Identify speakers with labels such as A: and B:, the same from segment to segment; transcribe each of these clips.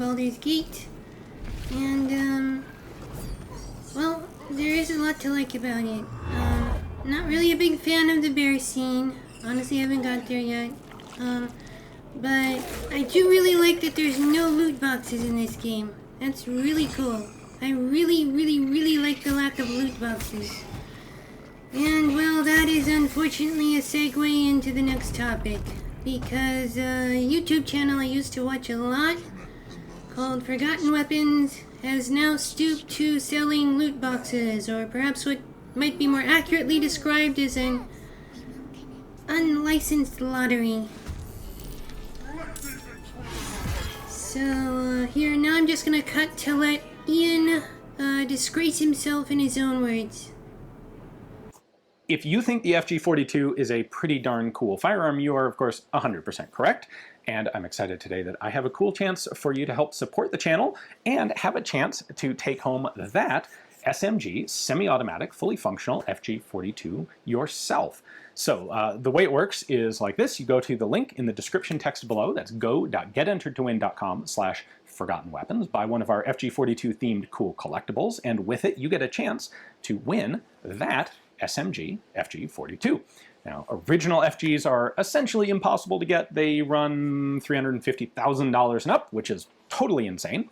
A: Baldur's Gate. And, well, there is a lot to like about it. Not really a big fan of the bear scene. Honestly, I haven't got there yet. But I do really like that there's no loot boxes in this game. That's really cool. I really, really, really like the lack of loot boxes. And, well, that is unfortunately a segue into the next topic. Because a YouTube channel I used to watch a lot, called Forgotten Weapons, has now stooped to selling loot boxes, or perhaps what might be more accurately described as an unlicensed lottery. So, here, now I'm just gonna cut to let Ian disgrace himself in his own words.
B: If you think the FG42 is a pretty darn cool firearm, you are, of course, 100% correct. And I'm excited today that I have a cool chance for you to help support the channel and have a chance to take home that SMG semi-automatic, fully functional FG42 yourself. So the way it works is like this. You go to the link in the description text below. That's go.getenteredtowin.com/forgottenweapons. Buy one of our FG42 themed cool collectibles, and with it you get a chance to win that SMG FG42. Now, original FGs are essentially impossible to get. They run $350,000 and up, which is totally insane.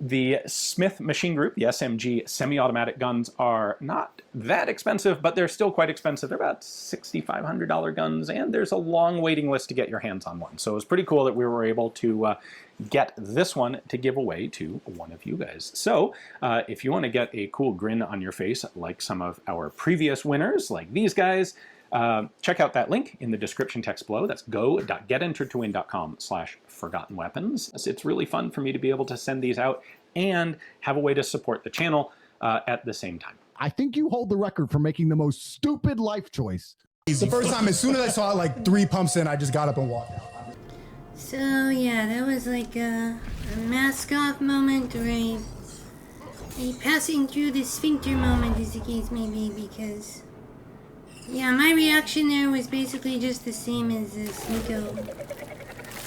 B: The Smith Machine Group, the SMG semi-automatic guns, are not that expensive, but they're still quite expensive. They're about $6,500 guns, and there's a long waiting list to get your hands on one. So it was pretty cool that we were able to get this one to give away to one of you guys. So if you want to get a cool grin on your face like some of our previous winners, like these guys, check out that link in the description text below. That's go.getenteredtowin.com/forgottenweapons. It's really fun for me to be able to send these out and have a way to support the channel at the same time.
C: I think you hold the record for making the most stupid life choice.
D: The first time, as soon as I saw like 3 pumps in, I just got up and walked out.
A: So, yeah, that was like a mask off moment, or a passing through the sphincter moment, as the case may be, because, yeah, my reaction there was basically just the same as Sneeko.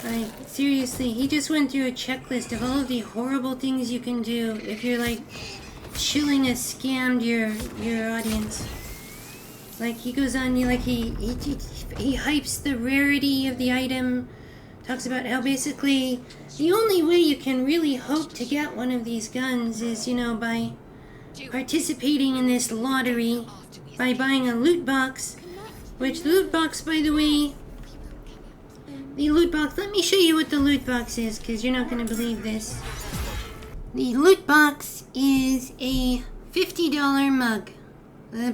A: Like, seriously, he just went through a checklist of all of the horrible things you can do if you're, like, shilling a scammed your audience. Like, he goes on, he hypes the rarity of the item, talks about how basically the only way you can really hope to get one of these guns is, you know, by participating in this lottery, by buying a loot box, which loot box, by the way, let me show you what the loot box is, because you're not going to believe this. The loot box is a $50 mug.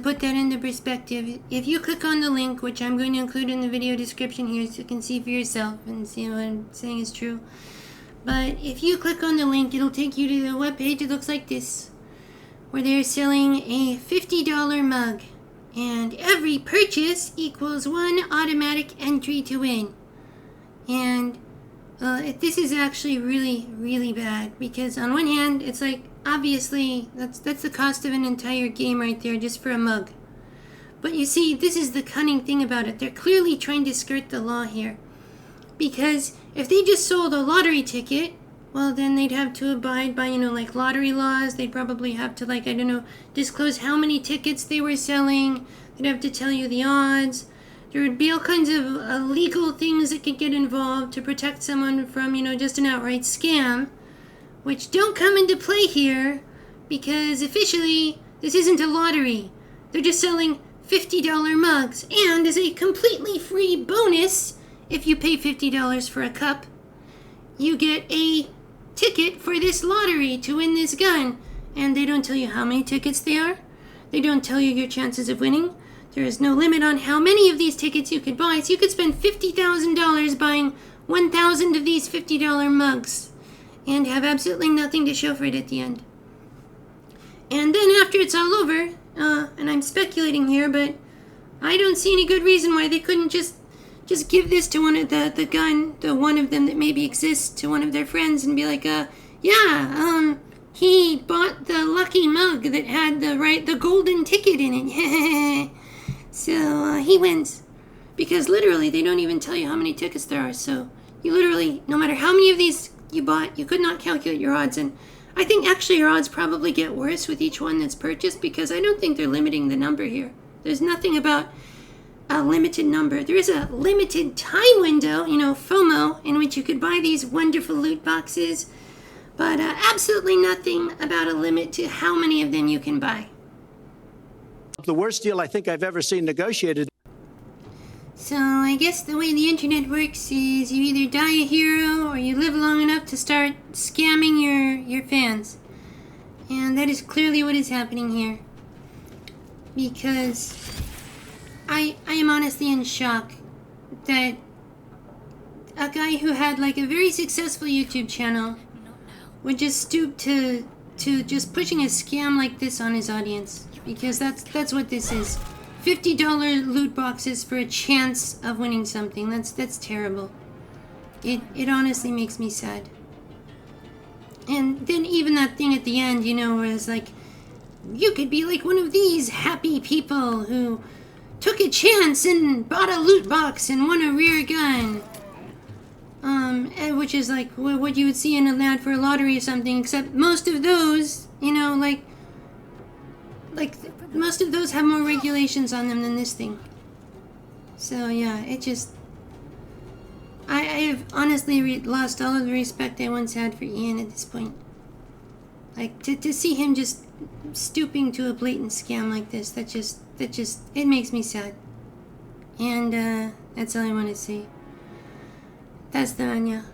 A: Put that into perspective. If you click on the link, which I'm going to include in the video description here so you can see for yourself and see what I'm saying is true. But if you click on the link, it'll take you to the webpage that looks like this, where they're selling a $50 mug. And every purchase equals 1 automatic entry to win. And this is actually really, really bad, because on one hand, it's like, obviously, that's the cost of an entire game right there just for a mug. But you see, this is the cunning thing about it. They're clearly trying to skirt the law here. Because if they just sold a lottery ticket, well, then they'd have to abide by, you know, like lottery laws. They'd probably have to, like, I don't know, disclose how many tickets they were selling. They'd have to tell you the odds. There would be all kinds of legal things that could get involved to protect someone from, you know, just an outright scam, which don't come into play here, because officially this isn't a lottery. They're just selling $50 mugs, and as a completely free bonus, if you pay $50 for a cup, you get a ticket for this lottery to win this gun. And they don't tell you how many tickets there are. They don't tell you your chances of winning. There is no limit on how many of these tickets you could buy, so you could spend $50,000 buying 1,000 of these $50 mugs and have absolutely nothing to show for it at the end. And then after it's all over, and I'm speculating here, but I don't see any good reason why they couldn't just give this to one of the one of them that maybe exists, to one of their friends and be like, he bought the lucky mug that had the golden ticket in it. So he wins. Because literally they don't even tell you how many tickets there are, so you literally, no matter how many of these you bought. You could not calculate your odds, and I think actually your odds probably get worse with each one that's purchased because I don't think they're limiting the number here. There's nothing about a limited number. There is a limited time window, you know, FOMO, in which you could buy these wonderful loot boxes, but absolutely nothing about a limit to how many of them you can buy.
E: The worst deal I think I've ever seen negotiated.
A: So I guess the way the internet works is you either die a hero or you live long enough to start scamming your fans. And that is clearly what is happening here. Because I am honestly in shock that a guy who had like a very successful YouTube channel would just stoop to just pushing a scam like this on his audience. Because that's what this is. $50 loot boxes for a chance of winning something. That's terrible. It honestly makes me sad. And then even that thing at the end, you know, where it's like, you could be like one of these happy people who took a chance and bought a loot box and won a rare gun. Which is like what you would see in an ad for a lottery or something, except most of those, you know, like most of those have more regulations on them than this thing. So yeah, it just... I have honestly lost all of the respect I once had for Ian at this point. Like, to see him just stooping to a blatant scam like this, that just, it makes me sad. And, that's all I want to say. That's the Anya.